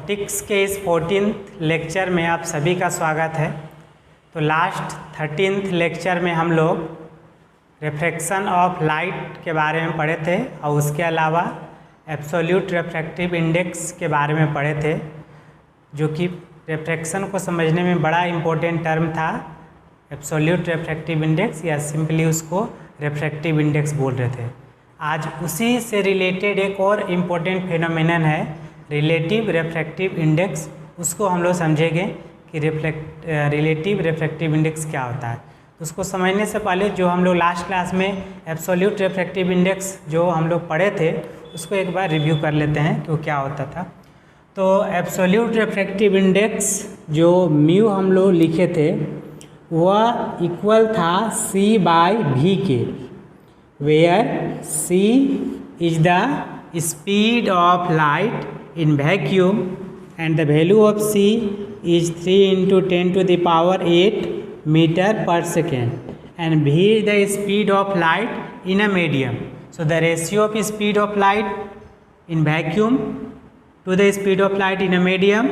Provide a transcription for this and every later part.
Optics के इस 14th lecture में आप सभी का स्वागत है। तो लास्ट 13th लेक्चर में हम लोग रिफ्रैक्शन ऑफ लाइट के बारे में पढ़े थे और उसके अलावा एब्सोल्यूट रिफ्रैक्टिव इंडेक्स के बारे में पढ़े थे, जो कि रिफ्रैक्शन को समझने में बड़ा इम्पोर्टेंट टर्म था। एब्सोल्यूट रिफ्रैक्टिव इंडेक्स या सिंपली उसको रिफ्रैक्टिव इंडेक्स बोल रहे थे। आज उसी से रिलेटेड एक और इम्पोर्टेंट फिनोमेनन है रिलेटिव रिफ्रैक्टिव इंडेक्स। उसको हम लोग समझेंगे कि रिलेटिव रिफ्रैक्टिव इंडेक्स क्या होता है। उसको समझने से पहले जो हम लोग लास्ट क्लास में एब्सोल्यूट रिफ्रैक्टिव इंडेक्स जो हम लोग पढ़े थे उसको एक बार रिव्यू कर लेते हैं कि वो क्या होता था। तो एब्सोल्यूट रिफ्रैक्टिव इंडेक्स जो म्यू हम लोग लिखे थे वह इक्वल था C/V के, where C is the speed of light in vacuum and the value of C is 3 × 10⁸ meter per second and V is the speed of light in a medium. So the ratio of speed of light in vacuum to the speed of light in a medium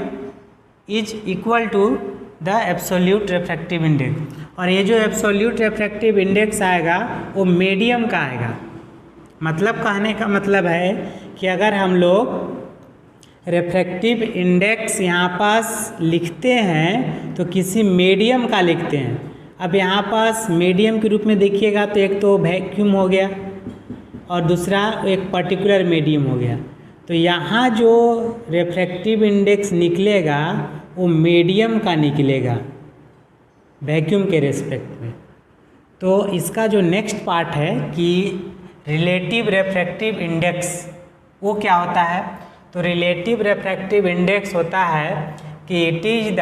is equal to the absolute refractive index. और ये जो absolute refractive index आएगा वो medium का आएगा। मतलब कहने का मतलब है कि अगर हम लोग रिफ्रैक्टिव इंडेक्स यहाँ पास लिखते हैं तो किसी मीडियम का लिखते हैं। अब यहाँ पास मीडियम के रूप में देखिएगा तो एक तो वैक्यूम हो गया और दूसरा एक पर्टिकुलर मीडियम हो गया। तो यहाँ जो रिफ्रैक्टिव इंडेक्स निकलेगा वो मीडियम का निकलेगा वैक्यूम के रेस्पेक्ट में। तो इसका जो नेक्स्ट पार्ट है कि रिलेटिव रिफ्रैक्टिव इंडेक्स वो क्या होता है। तो रिलेटिव रिफ्रैक्टिव इंडेक्स होता है कि it is the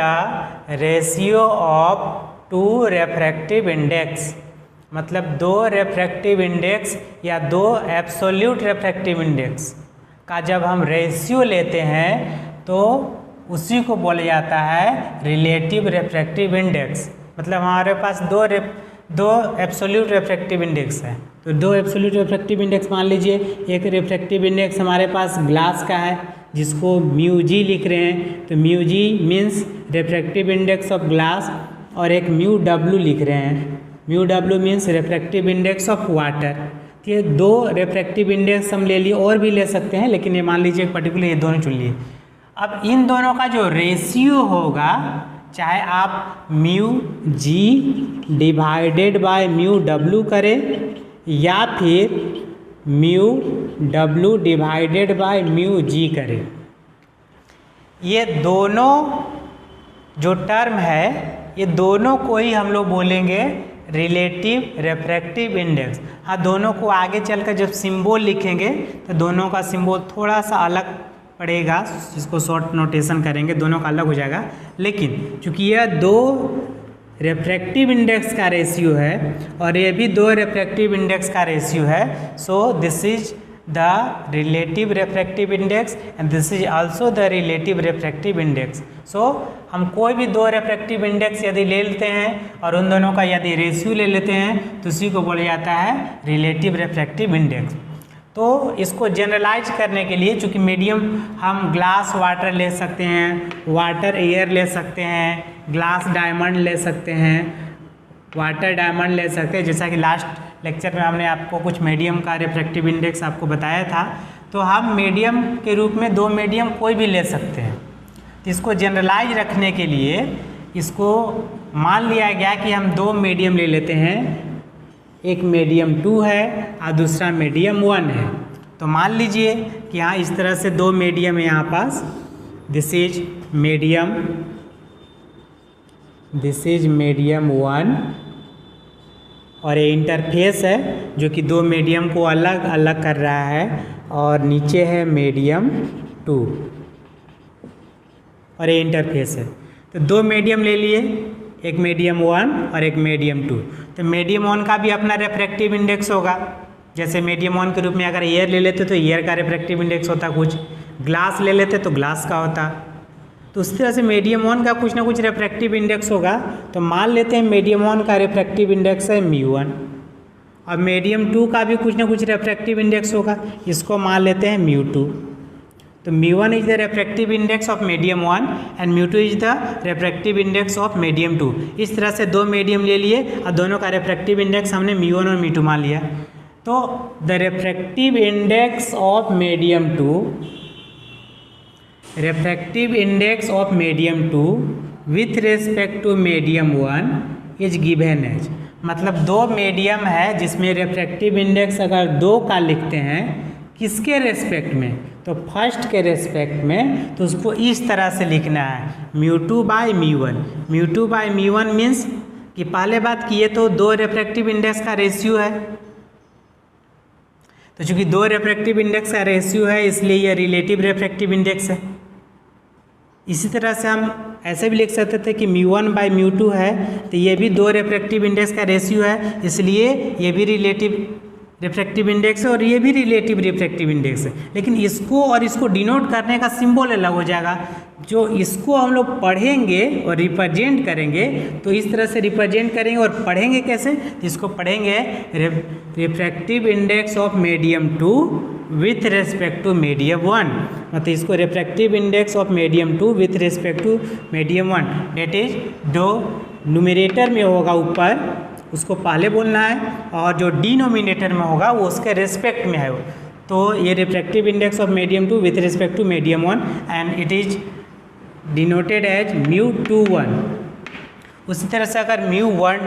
ratio of two refractive index. मतलब दो रिफ्रैक्टिव इंडेक्स या दो एब्सोल्यूट रिफ्रैक्टिव इंडेक्स का जब हम रेशियो लेते हैं तो उसी को बोला जाता है रिलेटिव रिफ्रैक्टिव इंडेक्स। मतलब हमारे पास दो एब्सोल्यूट रिफ्रैक्टिव इंडेक्स है। तो दो एब्सोल्यूट रिफ्रैक्टिव इंडेक्स मान लीजिए, एक रिफ्रैक्टिव इंडेक्स हमारे पास ग्लास का है जिसको μg लिख रहे हैं। तो μg means refractive index of glass, और एक μw लिख रहे हैं। μw means refractive index of water. ये दो रिफ्रैक्टिव इंडेक्स हम ले लिए, और भी ले सकते हैं, लेकिन ये मान लीजिए पर्टिकुलर ये दोनों चुन लिए। अब इन दोनों का जो रेशियो होगा, चाहे आप μg डिवाइडेड बाय μw करें या फिर μw डिवाइडेड बाय μg करें, ये दोनों जो टर्म है ये दोनों को ही हम लोग बोलेंगे रिलेटिव रिफ्रैक्टिव इंडेक्स। हाँ, दोनों को आगे चलकर जब सिंबल लिखेंगे तो दोनों का सिंबल थोड़ा सा अलग पड़ेगा, जिसको शॉर्ट नोटेशन करेंगे, दोनों का अलग हो जाएगा। लेकिन चूंकि यह दो रिफ्रैक्टिव इंडेक्स का रेशियो है और ये भी दो रिफ्रैक्टिव इंडेक्स का रेशियो है, so this is the relative refractive index and this is also the relative refractive index. So हम कोई भी दो रिफ्रैक्टिव इंडेक्स यदि ले लेते हैं और उन दोनों का यदि रेशियो ले लेते हैं तो उसी को बोला जाता है रिलेटिव रिफ्रैक्टिव इंडेक्स। तो इसको जनरलाइज करने के लिए, चूँकि मीडियम हम ग्लास वाटर ले सकते हैं, वाटर एयर ले सकते हैं, ग्लास डायमंड ले सकते हैं, वाटर डायमंड ले सकते हैं, जैसा कि लास्ट लेक्चर में हमने आपको कुछ मीडियम का रिफ्रैक्टिव इंडेक्स आपको बताया था। तो हम मीडियम के रूप में दो मीडियम कोई भी ले सकते हैं। तो इसको जनरलाइज रखने के लिए इसको मान लिया गया कि हम दो मीडियम ले लेते हैं, एक मीडियम 2 है और दूसरा मीडियम 1 है। तो मान लीजिए कि हाँ, इस तरह से दो मीडियम है यहाँ पास। दिस इज मीडियम 1 और ये इंटरफेस है जो कि दो मीडियम को अलग अलग कर रहा है, और नीचे है मीडियम 2 और ये इंटरफेस है। तो दो मीडियम ले लिए, एक मीडियम 1 और एक मीडियम 2। तो मीडियम 1 का भी अपना रिफ्रैक्टिव इंडेक्स होगा। जैसे मीडियम 1 के रूप में अगर एयर ले लेते तो एयर का रिफ्रैक्टिव इंडेक्स होता, कुछ ग्लास ले लेते तो ग्लास का होता। तो उस तरह से मीडियम 1 का कुछ ना कुछ रिफ्रैक्टिव इंडेक्स होगा। तो मान लेते हैं मीडियम 1 का रिफ्रैक्टिव इंडेक्स है μ1 और मीडियम 2 का भी कुछ ना कुछ रिफ्रैक्टिव इंडेक्स होगा, इसको मान लेते हैं μ2। तो μ1 is the refractive index of medium 1 and μ2 is the refractive index of medium 2। इस तरह से दो मीडियम ले लिए और दोनों का रेफ्रैक्टिव इंडेक्स हमने μ1 और μ2 मान लिया। तो the refractive index of medium 2, refractive index of medium 2 with respect to medium 1 is given as, मतलब दो मीडियम है जिसमें रेफ्रैक्टिव इंडेक्स अगर 2 का लिखते हैं किसके रेस्पेक्ट में, तो फर्स्ट के रेस्पेक्ट में, तो उसको इस तरह से लिखना है μ2 बाई μ1। μ2 बाई μ1 मीन्स कि पहले बात किए तो दो रेफ्रैक्टिव इंडेक्स का रेशियो है, तो चूंकि दो रेफ्रैक्टिव इंडेक्स का रेशियो है इसलिए यह रिलेटिव रेफ्रैक्टिव इंडेक्स है। इसी तरह से हम ऐसे भी लिख सकते थे कि μ1 बाई μ2 है, तो ये भी दो रेफ्रैक्टिव इंडेक्स का रेशियो है, इसलिए ये भी रिलेटिव रिफ्रैक्टिव इंडेक्स है और ये भी रिलेटिव रिफ्रैक्टिव इंडेक्स है। लेकिन इसको और इसको डिनोट करने का सिंबल अलग हो जाएगा। जो इसको हम लोग पढ़ेंगे और रिप्रेजेंट करेंगे तो इस तरह से रिप्रेजेंट करेंगे, और पढ़ेंगे कैसे, इसको पढ़ेंगे refractive index of medium 2 with respect to medium 1, मतलब इसको refractive index of medium 2 with respect to medium 1, that is जो न्यूमरेटर में होगा ऊपर उसको पहले बोलना है और जो डिनोमिनेटर में होगा वो उसके रेस्पेक्ट में है। तो ये refractive index of medium 2 with respect to medium 1 and it is denoted as μ21। उसी तरह से अगर μ1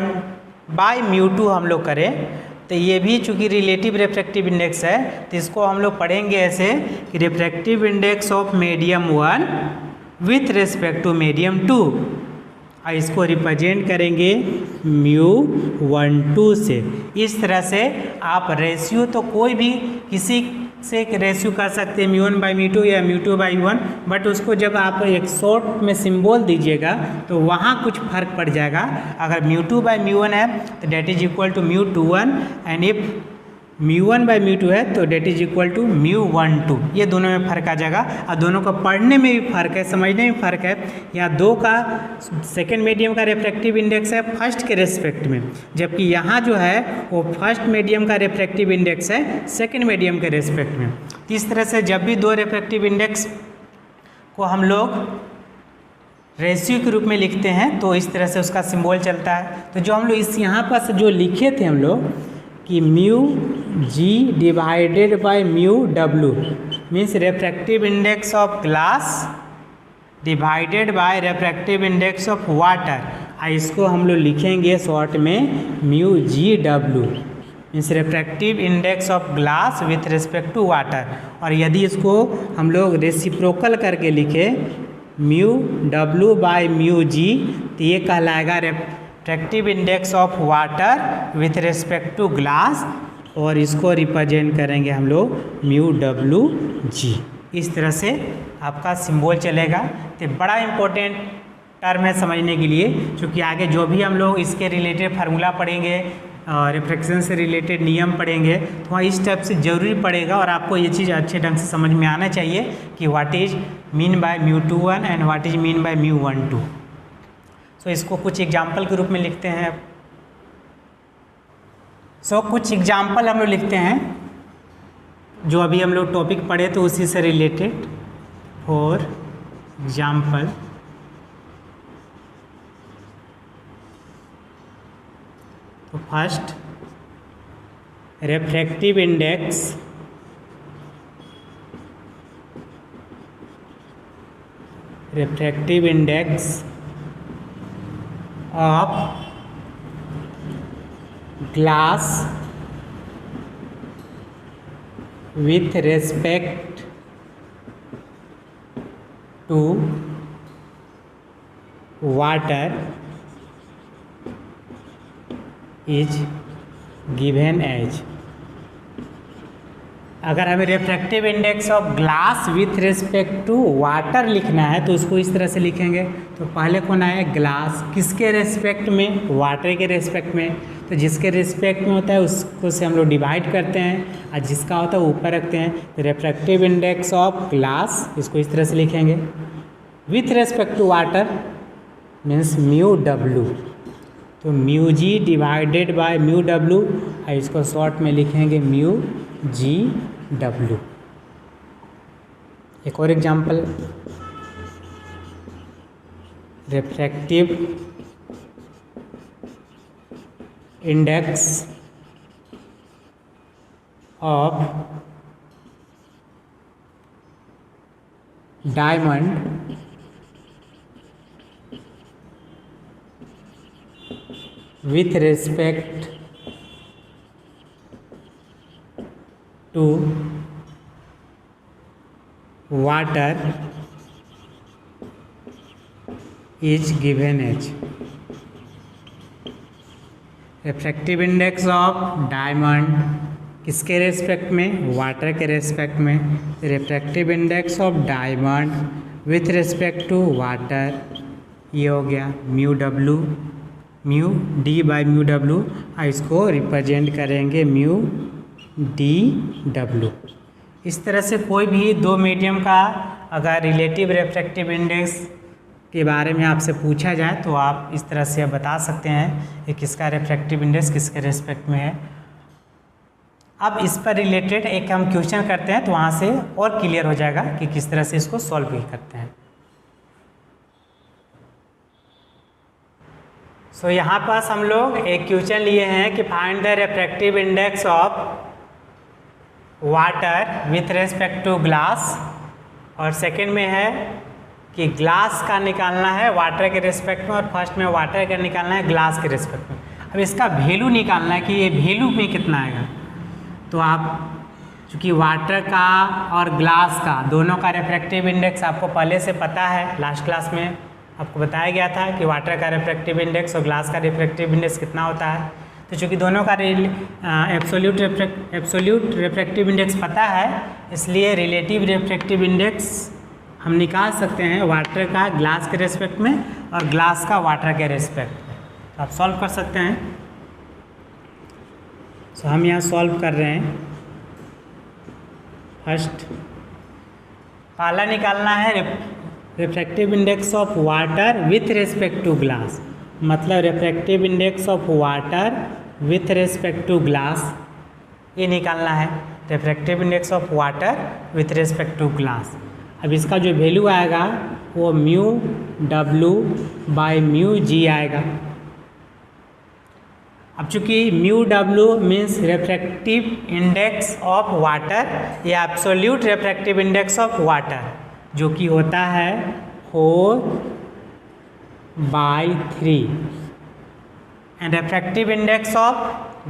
बाई μ2 हम लोग करें तो ये भी चूँकि रिलेटिव रिफ्रैक्टिव इंडेक्स है तो इसको हम लोग पढ़ेंगे ऐसे कि refractive index of medium 1 with respect to medium 2, और इसको रिप्रेजेंट करेंगे μ12 से। इस तरह से आप रेशियो तो कोई भी किसी से रेशियो कर सकते हैं μ1 बाई μ2 या μ2 बाई 1, बट उसको जब आप एक शॉर्ट में सिंबल दीजिएगा तो वहाँ कुछ फर्क पड़ जाएगा। अगर μ2 बाई μ1 है तो that is equal to μ21 and if μ1 by μ2 है तो डेट इज इक्वल टू μ12। ये दोनों में फ़र्क आ जाएगा और दोनों का पढ़ने में भी फ़र्क है, समझने में फ़र्क है। यहाँ 2 का सेकेंड मीडियम का रिफ्रैक्टिव इंडेक्स है फर्स्ट के रेस्पेक्ट में, जबकि यहाँ जो है वो फर्स्ट मीडियम का रिफ्रैक्टिव इंडेक्स है सेकेंड मीडियम के रेस्पेक्ट में। तो इस तरह से जब भी दो रिफ्रैक्टिव इंडेक्स को हम लोग रेशियो के रूप में लिखते हैं तो इस तरह से उसका सिम्बॉल चलता है। तो जो हम लोग इस यहाँ पर जो लिखे थे हम लोग कि μg divided by μw means refractive index of glass divided by refractive index of water, इसको हम लोग लिखेंगे शॉर्ट में μgw means refractive index of glass with respect to water. और यदि इसको हम लोग रेसिप्रोकल करके लिखे μw बाय μg तो ये कहलाएगा refractive index of water with respect to glass, और इसको रिप्रेजेंट करेंगे हम लोग μwg। इस तरह से आपका सिंबल चलेगा। तो बड़ा इम्पोर्टेंट टर्म है समझने के लिए, क्योंकि आगे जो भी हम लोग इसके रिलेटेड फार्मूला पढ़ेंगे, रिफ्रैक्शन से रिलेटेड नियम पढ़ेंगे, तो वहाँ इस टाइप से ज़रूरी पड़ेगा और आपको ये चीज़ अच्छे ढंग से समझ में आना चाहिए कि what is mean by μ21 and what is mean by μ12। So इसको कुछ एग्जाम्पल के रूप में लिखते हैं। कुछ एग्जाम्पल हम लोग लिखते हैं जो अभी हम लोग टॉपिक पढ़े तो उसी से रिलेटेड। फॉर एग्जाम्पल, तो first refractive index of glass with respect to water is given as। अगर हमें refractive index of glass with respect to water लिखना है तो उसको इस तरह से लिखेंगे। तो पहले कौन आए, ग्लास, किसके रेस्पेक्ट में, वाटर के रेस्पेक्ट में। तो जिसके रिस्पेक्ट में होता है उसको से हम लोग डिवाइड करते हैं और जिसका होता है ऊपर रखते हैं। तो रिफ्रैक्टिव इंडेक्स ऑफ ग्लास इसको इस तरह से लिखेंगे with respect to water means μw। तो μg डिवाइडेड बाय μw और इसको शॉर्ट में लिखेंगे μgw। एक और example, refractive index of diamond with respect to water is given as refractive index of diamond किसके रेस्पेक्ट में, वाटर के रेस्पेक्ट में। Refractive index of diamond with respect to water, ये हो गया mu W, mu D by mu W, और इसको represent करेंगे म्यू डी डब्लू। इस तरह से कोई भी दो मीडियम का अगर रिलेटिव रिफ्रैक्टिव इंडेक्स के बारे में आपसे पूछा जाए तो आप इस तरह से बता सकते हैं कि किसका रिफ्रैक्टिव इंडेक्स किसके रेस्पेक्ट में है। अब इस पर रिलेटेड एक हम क्वेश्चन करते हैं तो वहाँ से और क्लियर हो जाएगा कि किस तरह से इसको सॉल्व भी करते हैं। सो यहाँ पास हम लोग एक क्वेश्चन लिए हैं कि find the refractive index of water with respect to glass, और सेकंड में है कि ग्लास का निकालना है वाटर के रिस्पेक्ट में, और फर्स्ट में वाटर का निकालना है ग्लास के रिस्पेक्ट में। अब इसका वैल्यू निकालना है कि ये वैल्यू में कितना आएगा। तो आप चूँकि वाटर का और ग्लास का दोनों का रिफ्रैक्टिव इंडेक्स आपको पहले से पता है, लास्ट क्लास में आपको बताया गया था कि वाटर का रिफ्रैक्टिव इंडेक्स और ग्लास का रिफ्रैक्टिव इंडेक्स कितना होता है। तो चूँकि दोनों का एब्सोल्यूट रिफ्रैक्टिव इंडेक्स पता है, इसलिए रिलेटिव रिफ्रैक्टिव इंडेक्स हम निकाल सकते हैं वाटर का ग्लास के रेस्पेक्ट में और ग्लास का वाटर के रेस्पेक्ट में। तो आप सॉल्व कर सकते हैं। सो हम यहाँ सॉल्व कर रहे हैं। फर्स्ट पहला निकालना है refractive index of water with respect to glass, मतलब refractive index of water with respect to glass, ये निकालना है refractive index of water with respect to glass. अब इसका जो वैल्यू आएगा वो mu W by mu G आएगा। अब चूँकि mu W means refractive index of water या absolute refractive index of water, जो कि होता है 4/3, and refractive index of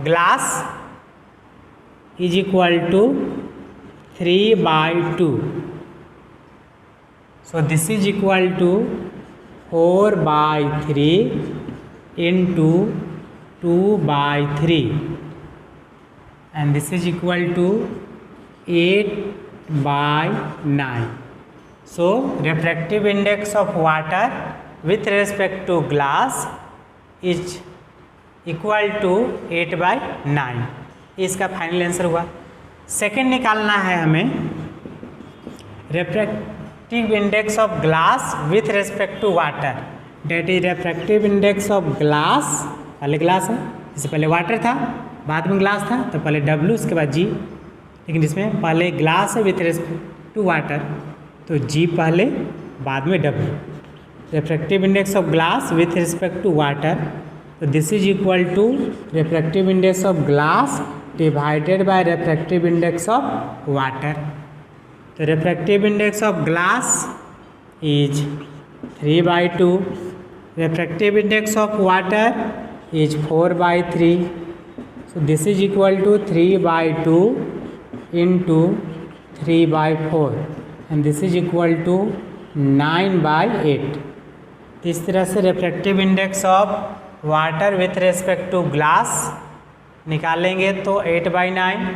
glass is equal to 3/2। So this is equal to 4/3 into 2/3, and this is equal to 8/9. So refractive index of water with respect to glass is equal to 8/9। इसका final answer हुआ। Second निकालना है हमें refractive index of glass with respect to water, that is refractive index of glass, पहले glass है, इससे पहले water था, बाद में ग्लास था, तो पहले W उसके बाद G, लेकिन इसमें पहले ग्लास है विथ रेस्पेक्ट टू वाटर, तो G पहले बाद में W। Refractive index of glass with respect to water, तो this is equal to refractive index of glass divided by refractive index of water. तो refractive index of glass is 3/2, refractive index of water is 4/3, so this is equal to 3/2 into 3/4 and this is equal to 9/8। इस तरह से refractive index of water with respect to glass निकालेंगे तो 8/9,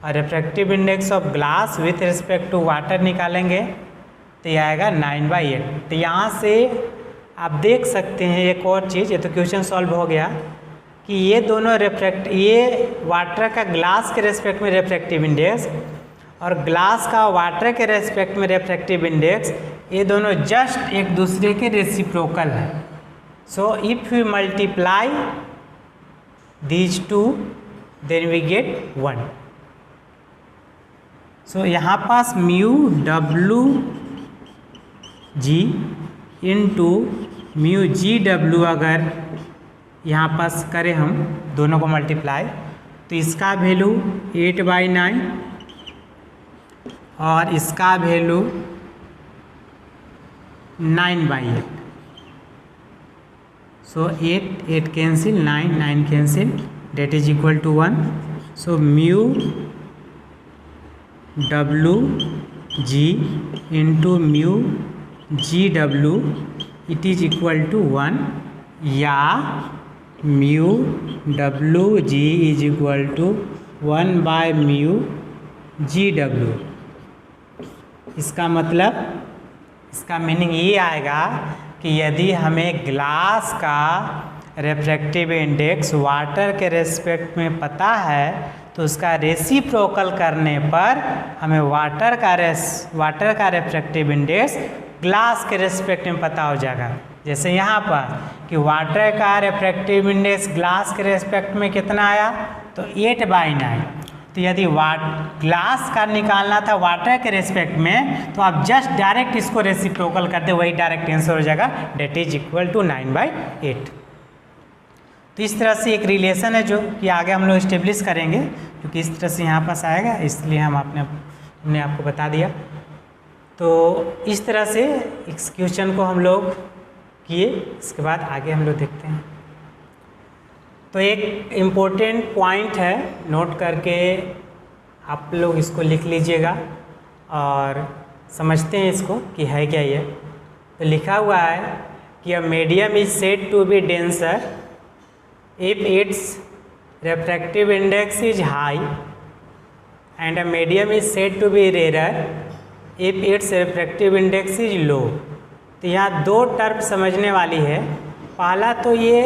और refractive index of glass with respect to water निकालेंगे तो यह आएगा 9/8। तो यहाँ से आप देख सकते हैं एक और चीज़, ये तो क्वेश्चन सॉल्व हो गया कि ये दोनों ये वाटर का ग्लास के रेस्पेक्ट में रिफ्रैक्टिव इंडेक्स और ग्लास का वाटर के रेस्पेक्ट में रिफ्रैक्टिव इंडेक्स, ये दोनों जस्ट एक दूसरे के रेसिप्रोकल है। So if we multiply these two then we get 1। So यहाँ पास mu W G into mu G W अगर यहाँ पास करें हम दोनों को मल्टीप्लाई, तो इसका वैल्यू 8/9 और इसका value 9/8। So 8 cancel, 9 cancel, that is equal to 1। So mu W G into mu G W it is equal to 1, या mu W G is equal to 1/म्यू जी डब्लू। इसका मतलब, इसका मीनिंग ये आएगा कि यदि हमें ग्लास का रिफ्रैक्टिव इंडेक्स वाटर के रेस्पेक्ट में पता है तो उसका रेसिप्रोकल करने पर हमें वाटर का रिफ्रैक्टिव इंडेक्स ग्लास के रेस्पेक्ट में पता हो जाएगा। जैसे यहाँ पर कि वाटर का रिफ्रैक्टिव इंडेक्स ग्लास के रेस्पेक्ट में कितना आया, तो 8/9। तो यदि ग्लास का निकालना था वाटर के रेस्पेक्ट में, तो आप जस्ट डायरेक्ट इसको रेसिप्रोकल कर दे, वही डायरेक्ट आंसर हो जाएगा, डेट इज इक्वल टू 9/8। तो इस तरह से एक रिलेशन है जो कि आगे हम लोग इस्टेब्लिश करेंगे, क्योंकि इस तरह से यहाँ पास आएगा, इसलिए हमने आपको बता दिया। तो इस तरह से इस क्वेश्चन को हम लोग किए, इसके बाद आगे हम लोग देखते हैं। तो एक इम्पोर्टेंट पॉइंट है, नोट करके आप लोग इसको लिख लीजिएगा और समझते हैं इसको कि है क्या ये। तो लिखा हुआ है कि a medium is said to be denser if its refractive index is high and a medium is said to be rare if its refractive index is low. तो यहाँ दो टर्म समझने वाली है। पहला तो ये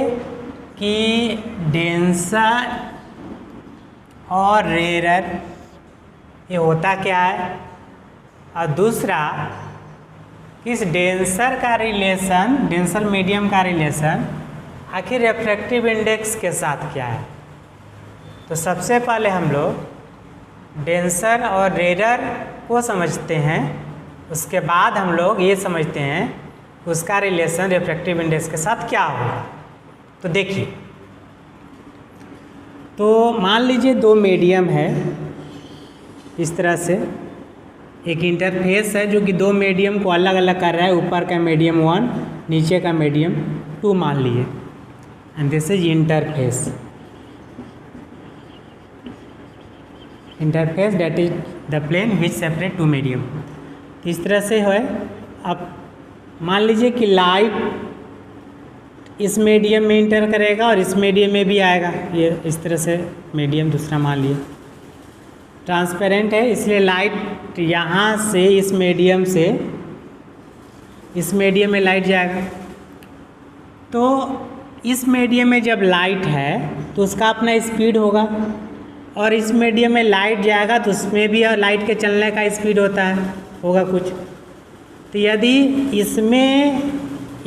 कि डेंसर और रेयर ये होता क्या है, और दूसरा इस डेंसर का रिलेशन, डेंसर मीडियम का रिलेशन आखिर रिफ्रैक्टिव इंडेक्स के साथ क्या है। तो सबसे पहले हम लोग डेंसर और रेयर को समझते हैं, उसके बाद हम लोग ये समझते हैं उसका रिलेशन रिफ्रैक्टिव इंडेक्स के साथ क्या होगा। तो देखिए, तो मान लीजिए दो मीडियम है, इस तरह से एक इंटरफेस है जो कि दो मीडियम को अलग अलग कर रहा है, ऊपर का मीडियम 1, नीचे का मीडियम 2 मान लिए, and this is interface. Interface that is the plane which separate two medium. इस तरह से है। अब मान लीजिए कि लाइट इस मीडियम में इंटर करेगा और इस मीडियम में भी आएगा, ये इस तरह से मीडियम दूसरा मान लिए ट्रांसपेरेंट है, इसलिए लाइट यहाँ से इस मीडियम से इस मीडियम में लाइट जाएगा। तो इस मीडियम में जब लाइट है तो उसका अपना स्पीड होगा, और इस मीडियम में लाइट जाएगा तो उसमें भी लाइट के चलने का स्पीड होगा कुछ। तो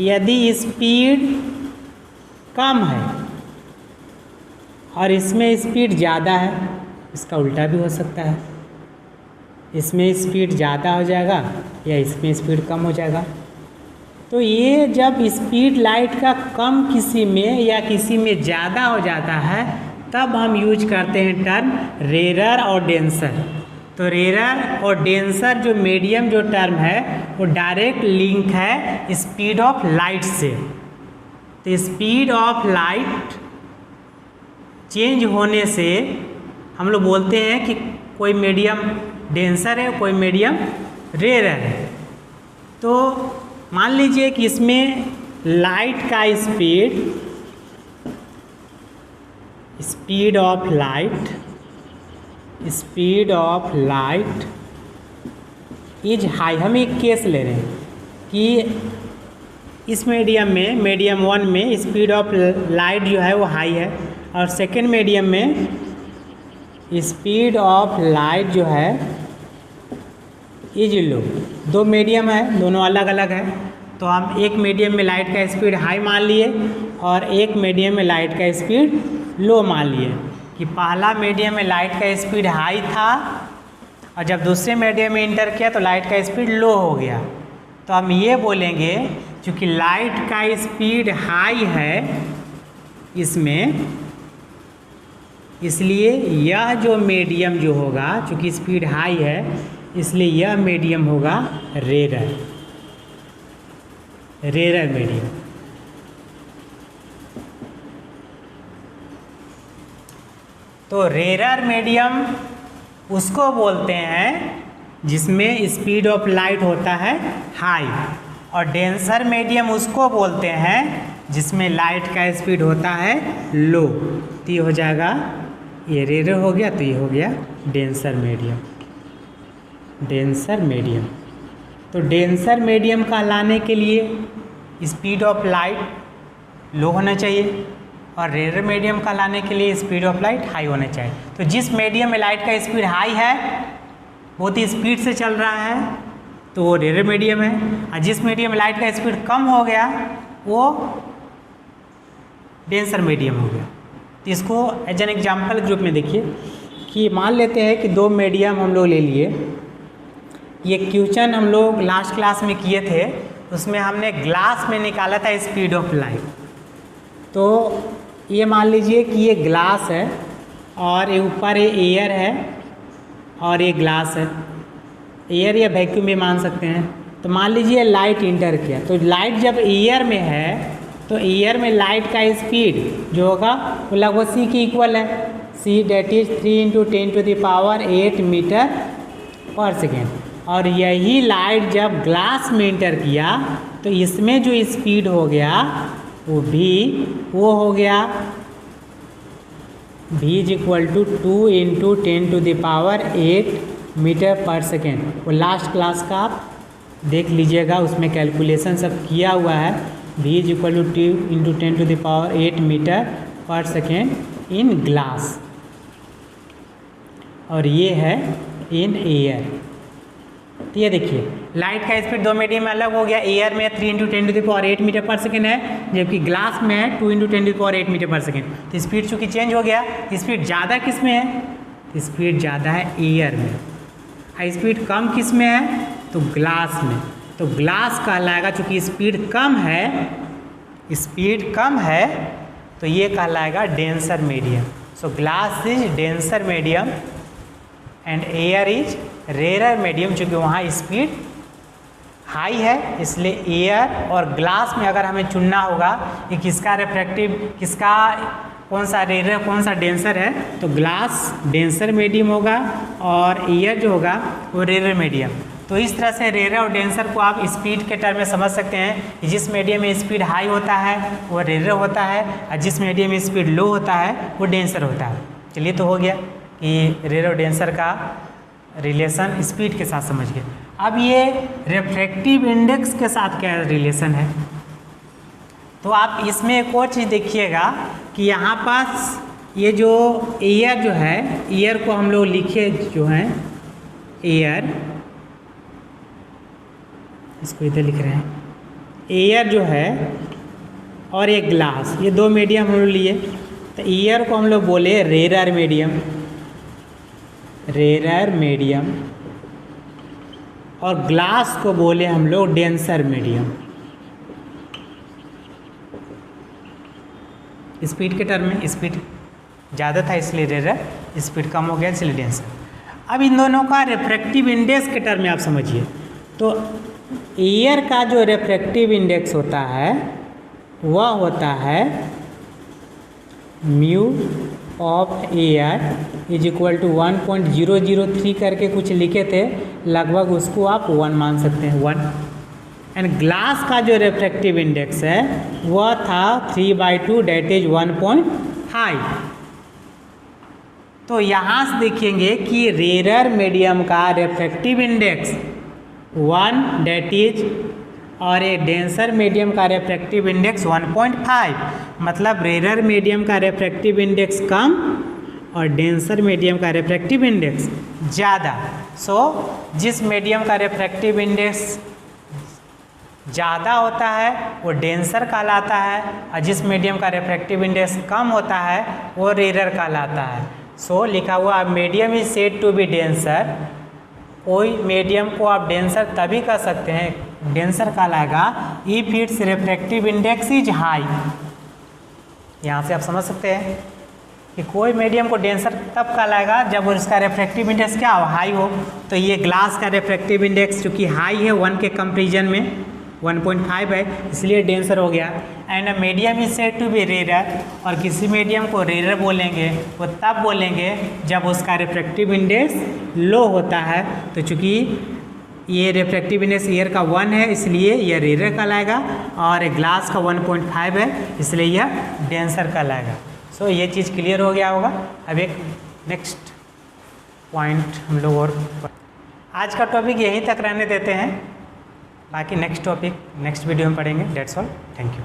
यदि स्पीड कम है और इसमें स्पीड ज़्यादा है, इसका उल्टा भी हो सकता है, इसमें स्पीड ज़्यादा हो जाएगा या इसमें स्पीड कम हो जाएगा। तो ये जब स्पीड लाइट का कम किसी में या किसी में ज़्यादा हो जाता है तब हम यूज करते हैं टर्म रेयर और डेंसर। तो रेयर और डेंसर जो मीडियम जो टर्म है वो डायरेक्ट लिंक है स्पीड ऑफ लाइट से। तो स्पीड ऑफ लाइट चेंज होने से हम लोग बोलते हैं कि कोई मीडियम डेंसर है, कोई मीडियम रेयर है। तो मान लीजिए कि इसमें लाइट का speed of light is high. हम एक केस ले रहे हैं कि इस मीडियम 1 में स्पीड ऑफ लाइट जो है वो हाई है, और सेकेंड मीडियम में स्पीड ऑफ लाइट जो है इज लो। दो मीडियम है, दोनों अलग अलग है, तो हम एक मीडियम में लाइट का स्पीड हाई मान लिए और एक मीडियम में लाइट का स्पीड लो मान लिए। कि पहला मीडियम में लाइट का स्पीड हाई था और जब दूसरे मीडियम में इंटर किया तो लाइट का स्पीड लो हो गया। तो हम ये बोलेंगे चूँकि लाइट का स्पीड हाई है इसमें, इसलिए यह जो मीडियम जो होगा, चूँकि स्पीड हाई है इसलिए यह मीडियम होगा रेरर मीडियम। तो रेरर मीडियम उसको बोलते हैं जिसमें स्पीड ऑफ लाइट होता है हाई, और डेंसर मीडियम उसको बोलते हैं जिसमें लाइट का स्पीड होता है लो। तो ये हो जाएगा, ये रेरर हो गया तो ये हो गया डेंसर मीडियम। तो डेंसर मीडियम कहलाने के लिए स्पीड ऑफ लाइट लो होना चाहिए और रेरर मीडियम कहलाने के लिए स्पीड ऑफ लाइट हाई होना चाहिए। तो जिस मीडियम में लाइट का स्पीड हाई है, बहुत ही स्पीड से चल रहा है, तो वो रेरर मीडियम है, और जिस मीडियम में लाइट का स्पीड कम हो गया वो डेंसर मीडियम हो गया। तो इसको एज एन एग्जाम्पल ग्रुप में देखिए कि मान लेते हैं कि दो मीडियम हम लोग ले लिए। ये क्वेश्चन हम लोग लास्ट क्लास में किए थे, उसमें हमने ग्लास में निकाला था स्पीड ऑफ लाइट। तो ये मान लीजिए कि ये ग्लास है और ये ऊपर ये एयर है और ये ग्लास है, एयर या वैक्यूम भी मान सकते हैं। तो मान लीजिए लाइट इंटर किया, तो लाइट जब एयर में है तो एयर में लाइट का स्पीड जो होगा वो लगभग सी की इक्वल है, सी डेट इज 3 × 10⁸ मीटर पर सेकेंड। और यही लाइट जब ग्लास में इंटर किया तो इसमें जो स्पीड हो गया वो हो गया v = 2 × 10⁸ मीटर पर सेकेंड। वो लास्ट क्लास का आप देख लीजिएगा, उसमें कैलकुलेशन सब किया हुआ है। v = 2 × 10⁸ मीटर पर सेकेंड इन ग्लास, और ये है इन एयर। तो ये देखिए लाइट का स्पीड दो मीडियम में अलग हो गया, एयर में 3 × 10⁸ मीटर पर सेकेंड है, जबकि ग्लास में है 2 × 10⁸ मीटर पर सेकेंड। तो स्पीड चूँकि चेंज हो गया, स्पीड ज़्यादा किस में है? स्पीड ज़्यादा है एयर में, और स्पीड कम किस में है? तो ग्लास में। तो ग्लास कहलाएगा, चूँकि स्पीड कम है तो ये कहलाएगा denser medium. So glass is denser medium and air is rarer medium. चूँकि वहाँ स्पीड हाई है इसलिए एयर और ग्लास में अगर हमें चुनना होगा कि किसका रिफ्रैक्टिव, किसका कौन सा रेरर कौन सा डेंसर है, तो ग्लास डेंसर मीडियम होगा और एयर जो होगा वो रेरर मीडियम। तो इस तरह से रेरर और डेंसर को आप स्पीड के टर्म में समझ सकते हैं कि जिस मीडियम में स्पीड हाई होता है वो रेरर होता है और जिस मीडियम में स्पीड लो होता है वो डेंसर होता है। चलिए, तो हो गया कि रेरर और डेंसर का रिलेशन स्पीड के साथ समझ गए। अब ये रिफ्रैक्टिव इंडेक्स के साथ क्या रिलेशन है, तो आप इसमें एक और चीज़ देखिएगा कि यहाँ पास ये जो एयर जो है, एयर को हम लोग लिखे जो हैं एयर, इसको इधर लिख रहे हैं, एयर जो है और एक ग्लास, ये दो मीडियम हम लोग लिए। तो एयर को हम लोग बोले रेरर मीडियम और ग्लास को बोले हम लोग डेंसर मीडियम। स्पीड के टर्म में स्पीड ज़्यादा था इसलिए रेरर, स्पीड कम हो गया इसलिए डेंसर। अब इन दोनों का रिफ्रैक्टिव इंडेक्स के टर्म में आप समझिए, तो एयर का जो रिफ्रैक्टिव इंडेक्स होता है वह होता है mu of air is equal to 1.003 करके कुछ लिखे थे, लगभग उसको आप 1 मान सकते हैं, 1। एंड ग्लास का जो रिफ्रैक्टिव इंडेक्स है वह था 3/2 डेट इज 1.5। तो यहाँ से देखेंगे कि रेरर मीडियम का रिफ्रैक्टिव इंडेक्स 1 डेट इज और ये डेंसर मीडियम का रिफ्रैक्टिव इंडेक्स 1.5, मतलब रेरर मीडियम का रिफ्रैक्टिव इंडेक्स कम और डेंसर मीडियम का रिफ्रैक्टिव इंडेक्स ज़्यादा। सो जिस मीडियम का रिफ्रैक्टिव इंडेक्स ज़्यादा होता है वो डेंसर कहलाता है और जिस मीडियम का रिफ्रैक्टिव इंडेक्स कम होता है वो रेरर कहलाता है। सो लिखा हुआ medium is said to be denser कोई मीडियम को आप डेंसर तभी कह सकते हैं, डेंसर कहलाएगा if its refractive index is high. यहाँ से आप समझ सकते हैं कि कोई मीडियम को डेंसर तब कहलाएगा जब उसका रिफ्रैक्टिव इंडेक्स क्या हो, हाई हो। तो ये ग्लास का रिफ्रैक्टिव इंडेक्स चूँकि हाई है 1 के कंपेरिजन में 1.5 है, इसलिए डेंसर हो गया। And a medium is said to be rare, और किसी मीडियम को रेयर बोलेंगे वो तब बोलेंगे जब उसका रिफ्रैक्टिव इंडेक्स लो होता है। तो चूँकि ये रिफ्रैक्टिव इंडेक्स एयर का 1 है इसलिए यह रेयर कहलाएगा, और ग्लास का 1.5 है इसलिए यह डेंसर कहलाएगा। सो ये चीज़ क्लियर हो गया होगा। अब एक नेक्स्ट पॉइंट हम लोग और आज का टॉपिक यहीं तक रहने देते हैं, बाकी नेक्स्ट टॉपिक नेक्स्ट वीडियो में पढ़ेंगे। That's all, thank you.